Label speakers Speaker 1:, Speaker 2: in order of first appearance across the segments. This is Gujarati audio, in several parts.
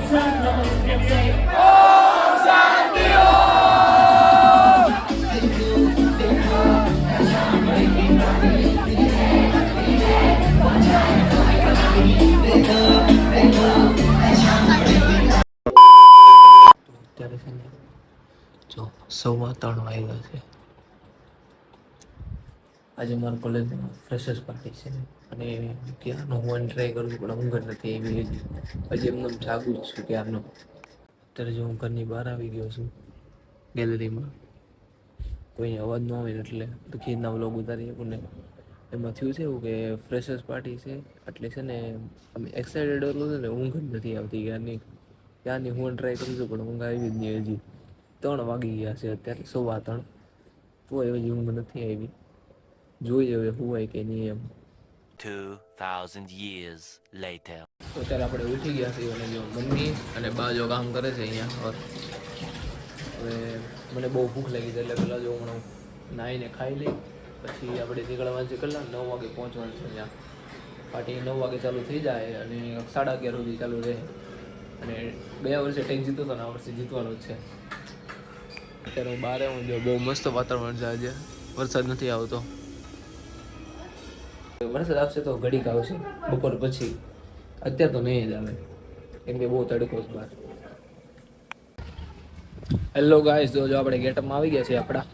Speaker 1: જો 3:15 વાગ્યા છે. આજે મારા કોલેજમાં ફ્રેશર્સ પાર્ટી છે અને ક્યારનો હું ટ્રાય કરું છું પણ ઊંઘ જ નથી એવી હજી એમને જાગું જ છું ક્યારનો. અત્યારે જો હું ઘરની બહાર આવી ગયો છું ગેલેરીમાં, કોઈને અવાજ ન આવે એટલે ખીરના વ્લોગ ઉતારી શકું ને. એમાં થયું છે એવું કે ફ્રેશર્સ પાર્ટી છે એટલે છે ને અમે એક્સાઇટેડ એટલું છે ને ઊંઘ જ નથી આવતી ક્યારની હું ટ્રાય કરું છું પણ ઊંઘ આવી જ નહીં. હજી 3 વાગી ગયા છે અત્યારે, 3:15, તો હજી ઊંઘ નથી આવી. જોઈએ હવે હોય કે નહીં એમ.
Speaker 2: 2000 years later.
Speaker 1: તો અત્યારે આપણે ઉઠી ગયા છીએ અને જો મમ્મી અને બા જો કામ કરે છે અહીંયા. હવે મને બહુ ભૂખ લાગી છે એટલે પહેલાં જો હમણાં નાહીને ખાઈ લઈ પછી આપણે નીકળવાનું છે. કેટલા 9 વાગે પહોંચવાનું છે ત્યાં. પાર્ટી 9 વાગે ચાલુ થઈ જાય અને 11:30 સુધી ચાલુ રહે. અને 2 વર્ષે ટેક જીતો હતો ને આ વર્ષે જીતવાનું જ છે. અત્યારે હું બહાર હું જો બહુ મસ્ત વાતાવરણ છે આજે, વરસાદ નથી આવતો. વરસાદ આવશે તો ઘડીક આવશે બપોર પછી, અત્યારે તો નહીં જ આવે કેમ કે બહુ તડકો છે બહાર. હેલો ગાઈસ, જો આપણે ગેટઅપમાં આવી ગયા છીએ આપણા,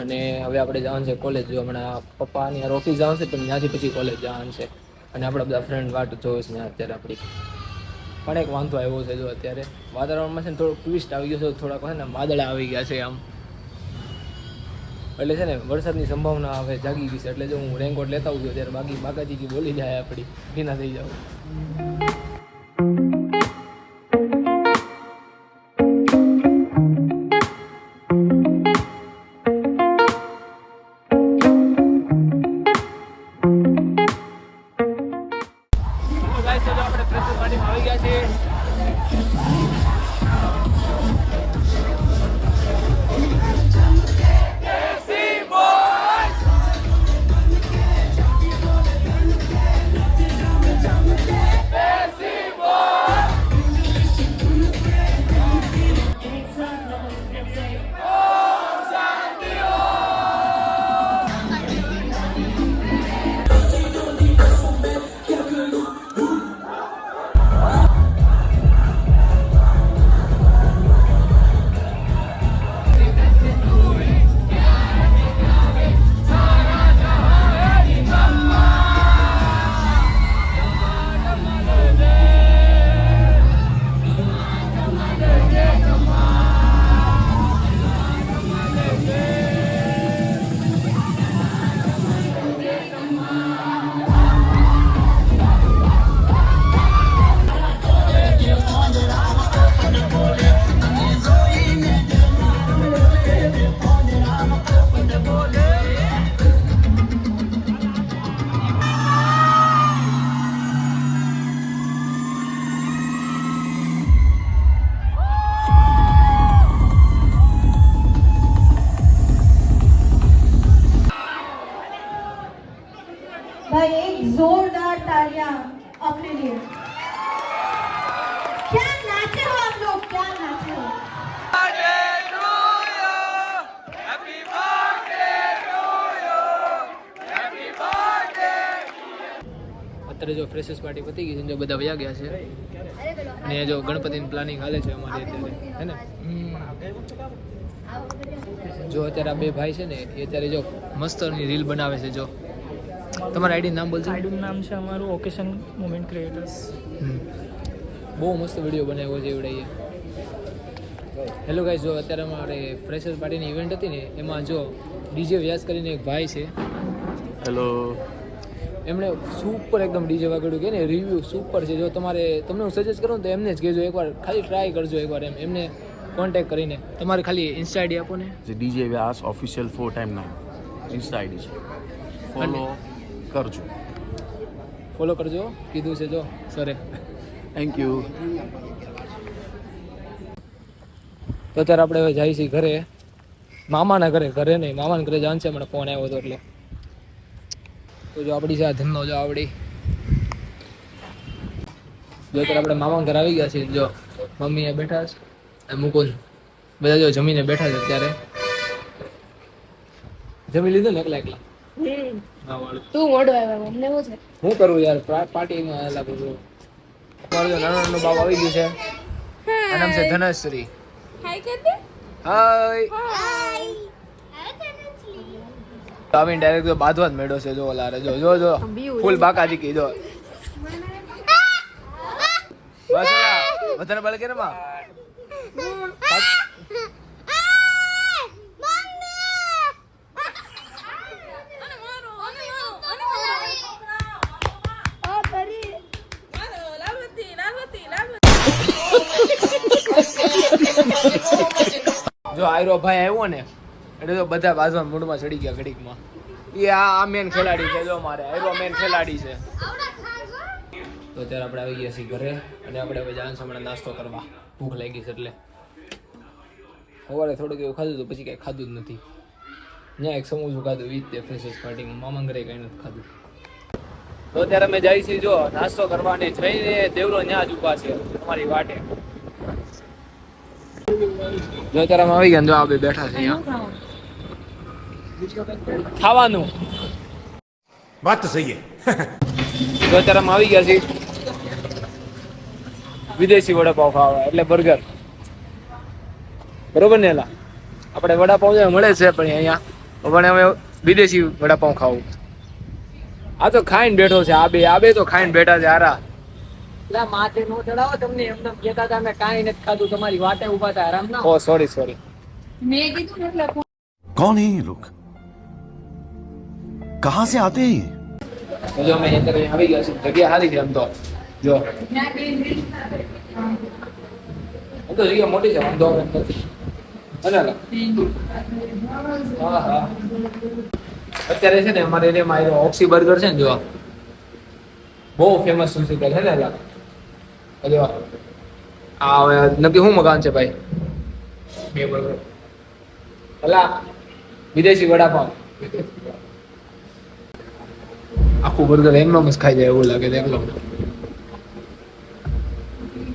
Speaker 1: અને હવે આપણે જવાનું છે કોલેજ. જો હમણાં પપ્પાની ઓફિસ જવાનું છે પણ ત્યાંથી પછી કોલેજ જવાનું છે. અને આપણા બધા ફ્રેન્ડ વાટ જોવે છે અત્યારે આપણી. પણ એક વાંધો આવ્યો છે, જો અત્યારે વાતાવરણમાં છે ને થોડુંક ટ્વિસ્ટ આવી ગયો છે, થોડાક છે ને વાદળા આવી ગયા છે આમ, એટલે છે ને વરસાદની સંભાવના હવે જાગી ગઈ છે. એટલે જો હું રેનકોટ લેતા આવું છું ત્યારે બાકાજી બોલી જાય આપણી, ભીના થઈ જાવ. આપણે ફ્રેશર પાર્ટીમાં આવી ગયા છીએ.
Speaker 3: भाई एक जोरदार तालियां अपने लिए. क्या नाचे हो आप लोग, क्या नाचे हो.
Speaker 1: અત્યારે જો ફ્રેશર્સ પાર્ટી પતી ગઈ છે, જો બધા વયા ગયા છે અને જો ગણપતિની પ્લાનિંગ હાલે છે અમારી અત્યારે, હે ને. જો અત્યારે આ બે ભાઈ છે ને એ અત્યારે જો મસ્તની રીલ બનાવે છે. જો તમારા આઈડી નામ બોલજો.
Speaker 4: આઈડીનું નામ છે અમારું ઓકેશન મોમેન્ટ ક્રિએટર્સ.
Speaker 1: બહુ મસ્ત વિડીયો બનાવ્યો છે એવડાઈએ. હેલો ગાઈસ, જો અત્યારે અમારે ફ્રેશર્સ પાર્ટીની ઇવેન્ટ હતી ને એમાં જો ડીજે વ્યાસ કરીને એક ભાઈ છે.
Speaker 5: હેલો.
Speaker 1: એમણે સુપર એકદમ ડીજે વગાડ્યું કે ને રિવ્યૂ સુપર છે. જો તમને હું સજેસ્ટ કરું તો એમને જ કહેજો એકવાર, ખાલી ટ્રાય કરજો એકવાર એમને કોન્ટેક્ટ કરીને. તમારે ખાલી ઇન્સ્ટા આઈડી આપો ને.
Speaker 5: જે ડીજે વ્યાસ ઓફિશિયલ 4x9 ઇન્સ્ટા આઈડી છે, ફોલો કરજો
Speaker 1: કીધું છે જો સરે.
Speaker 5: Thank you.
Speaker 1: તો અત્યારે આપણે હવે જઈએ છીએ ઘરે, મામાના ઘરે નહીં, મામાના ઘરે જવાનું છે. મને ફોન આવ્યો હતો એટલે. તો જો આપણી છે ધંધો, જો આવડી જો ત્યારે આપણે મામા ઘર આવી ગયા છીએ. જો મમ્મી એ બેઠા છે, મુકુંદ બધા જો જમીને બેઠા છે. અત્યારે જમી લીધું ને એકલા એકલા? હા વાળું.
Speaker 6: તું મોડો આવ્યો અમને શું છે?
Speaker 1: શું કરું યાર, પાર્ટીમાં આવેલા બધું. અમારું જો નાનું નાનું બાપ આવી ગયું છે. આ નામ છે ધનશ્રી.
Speaker 6: હાય કર દે.
Speaker 1: હાય. આવીને ડાયરેક્ટ જો બાંધવા જ મેળો છે. જો લારે જો જો જો ફૂલ બાકાજી કી જો. બસ ઓલા વધારે બળ કે માં જો આયરો ભાઈ આવ્યો ને એટલે તો બધા બાજવા મૂડમાં ચડી ગયા ઘડીકમાં. એ આ મેન ખેલાડી છે. જો મારે આયરો મેન ખેલાડી છે. તો અત્યારે આપણે આવી ગયા છીએ ઘરે અને આપણે હવે જાણ હમણાં નાસ્તો કરવા. ભૂખ લાગી છે એટલે સવારે થોડુંક એવું ખાધું તો પછી કાંઈ ખાધું જ નથી. ત્યાં એક સમોસું ખાધું વીજ તે ફ્રેશર્સ પાર્ટીમાં. મામા ઘરે કાંઈ નથી ખાધું. તો અત્યારે અમે જઈએ છીએ જો નાસ્તો કરવા અને જઈને દેવરો ત્યાં જ ઊભા છે અમારી વાટે. જો અત્યારે અમે આવી ગયા જો આ બે બેઠા છે અહીંયા ખાવાનું.
Speaker 7: વાત તો સહી
Speaker 1: જો અત્યારે અમે આવી ગયા છીએ વિદેશી વડાપાવ ખાવા એટલે બર્ગર. બરોબર ને? એલા આપણે વડાપાવ મળે છે પણ અહીંયા પણ હવે વિદેશી વડાપાવ ખાવું. આ તો ખાઈને બેઠો છે. આ બે તો ખાઈને બેઠા છે. આરા
Speaker 4: એટલે માથે નો ચડાવો તમને એમને કહેતા હતા અમે કાંઈ નથી ખાધું તમારી વાટે ઊભા હતા આરામ ના.
Speaker 1: ઓ સોરી
Speaker 6: મેં કીધું ને એટલે
Speaker 7: कौन है ये लोग कहाँ से आते हैं ये
Speaker 1: તો જો અમે અત્યારે આવી ગયા છીએ. જગ્યા સારી છે આમ તો. જો આમ તો જગ્યા મોટી છે વાંધો નથી. અને હા હા અત્યારે છે ને અમારે એરિયામાં આવ્યો ઓક્સી બર્ગર છે ને જો બહુ ફેમસ સુશી છે ને. જો આ હવે નક્કી શું મકાન છે ભાઈ? બે બર્ગર ભલા વિદેશી વડાપાવ. આખું બર્ગર એમનો જ ખાઈ જાય એવું લાગે છે. એમનો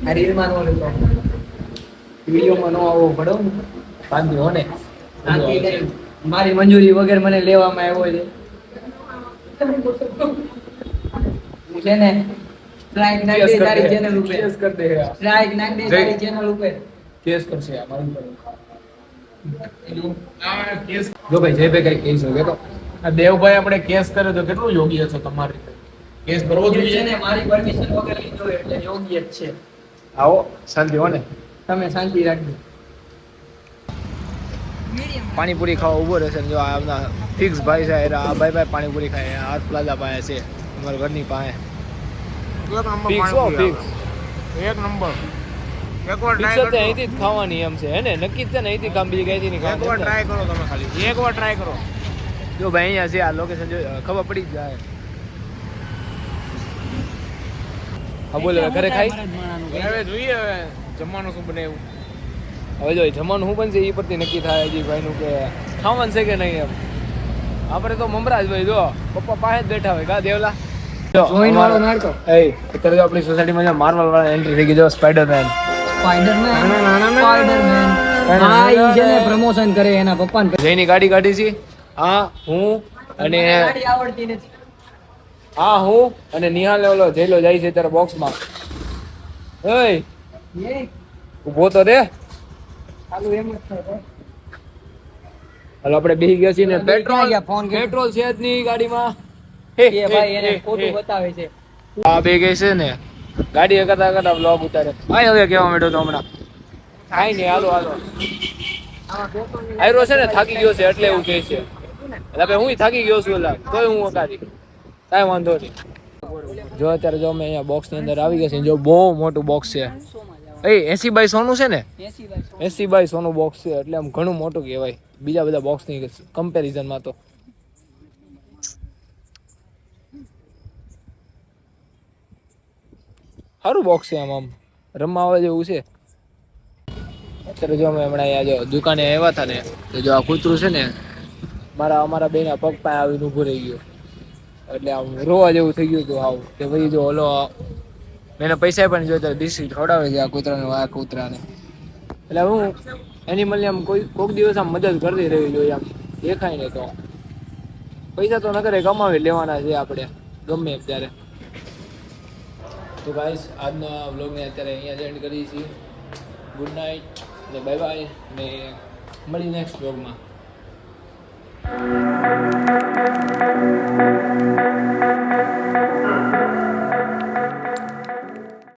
Speaker 1: આ રીલમાં નો લેતો, વિડીયોમાં નો આવવો પડો બાંધ્યો હો ને.
Speaker 4: મારી મંજૂરી વગર મને લેવામાં આવ્યો છે. હું છે ને સ્ટ્રાઇક નાખ દે તારી ચેનલ ઉપર.
Speaker 1: કેસ કર દે.
Speaker 4: સ્ટ્રાઇક નાખ દે તારી ચેનલ ઉપર.
Speaker 1: કેસ કરશે આ મારી પર. જો ભાઈ જય ભાઈ કઈ કેસ હોય તો આ દેવભાઈ આપણે કેસ કર્યો તો કેટલું યોગ્ય છે તમારે? કેસ કરવો
Speaker 4: છે
Speaker 1: જોઈએ
Speaker 4: ને મારી પરમિશન વગર લીધો એટલે યોગ્ય જ છે.
Speaker 1: આવો શાંતિ હો ને.
Speaker 4: તમે શાંતિ રાખજો.
Speaker 1: પાણીપુરી ખાવા ઉભો રહેશે ને જો આ ફિક્સ ભાઈ છે. આ ભાઈ પાણીપુરી ખાય. હાથ પ્લાઝા પાસે છે અમારા ઘરની પાસે. ફિક્સ હો ફિક્સ.
Speaker 5: એક નંબર.
Speaker 1: ફિક્સ છે અહીંથી જ ખાવાની એમ છે હે ને? નક્કી જ છે ને અહીંથી કામ બીજી કઈથી નહીં ખાવાની.
Speaker 5: કરો તમે ખાલી એકવાર ટ્રાય કરો.
Speaker 1: જો ભાઈ અહીંયા છે આ લોકેશન જો ખબર પડી જ જાય. હા બોલો ઘરે ખાઈ
Speaker 5: હવે જોઈએ હવે જમવાનું શું બનાવ્યું.
Speaker 1: હવે જો જમવાનું શું બનશે એ પરથી નક્કી થાય હજી ભાઈનું કે ખાવાનું છે કે નહીં એમ. આપણે તો મમરાજ ભાઈ જો પપ્પા પાસે જ બેઠા હોય કા દેવલા.
Speaker 4: જોઈન વાળો નાટકો.
Speaker 1: અત્યારે જો આપણી સોસાયટીમાં માર્વલ વાળા એન્ટ્રી થઈ ગઈ. જો સ્પાઈડરમેન.
Speaker 4: સ્પાઈડરમેન હા ઈ છે ને પ્રમોશન કરે એના પપ્પાને.
Speaker 1: જયની ગાડી કાઢી છે. હા હું અને
Speaker 4: ગાડી આવડતી નથી.
Speaker 1: હા હું અને નિહાલ ને ઓલો જયલો જાય છે ત્યારે બોક્સમાં. ઓય ઊભો તો રે.
Speaker 4: ચાલુ એમ જ થાય.
Speaker 1: હાલો આપણે બેસી ગયા છીએ ને પેટ્રોલ
Speaker 4: ગયા, ફોન કર્યો.
Speaker 1: પેટ્રોલ છે જ નહીં ગાડીમાં.
Speaker 4: એ ભાઈ એને ખોટું બતાવે છે.
Speaker 1: આ બે ગઈ છે ને ગાડી કરતા બ્લોગ ઉતારે. આય હવે કેવા માંડ્યો તો હમણાં કાઈ નહીં. હાલો આયરો છે ને થાકી ગયો છે એટલે એવું કહે છે. એટલે ભાઈ હું થાકી ગયો છું એટલે તોય હું અકારી કાંઈ વાંધો નહીં. જો અત્યારે જો અમે અહીંયા બોક્સની અંદર આવી ગયા છે. જો બહુ મોટું બોક્સ છે. 80 બાય 100 નું છે ને? 80 બાય 100 નું બોક્સ છે એટલે આમ ઘણું મોટું કહેવાય બીજા બધા બોક્સની કમ્પેરિઝનમાં. તો સારું બોક્સ છે આમ રમવા આવે જેવું છે. અત્યારે જો અમે હમણાં અહીંયા જો દુકાને આવ્યા હતા ને તો જો આ કૂતરું છે ને અમારા બેના પગ પાસે આવીને ઊભું રહી ગયું એટલે આમ રોવા જેવું થઈ ગયું હતું. આવું તે પછી જો ઓલો
Speaker 4: મેં એના પૈસા પણ જોઈતા ડીસી ખવડાવે છે આ કૂતરાને આ કૂતરાને. એટલે હું એનિમલને આમ કોઈક દિવસ આમ મદદ કરતી રહેવી જોઈએ, આમ દેખાય ને તો. પૈસા તો નકરે કમાવી લેવાના છે આપણે ગમે ત્યારે. તો ગાઈસ આજના વ્લોગને અત્યારે અહીંયા જ એન્ડ કરીએ છીએ. ગુડ નાઇટ ને બાય બાય ને મળી નેક્સ્ટ વ્લોગમાં.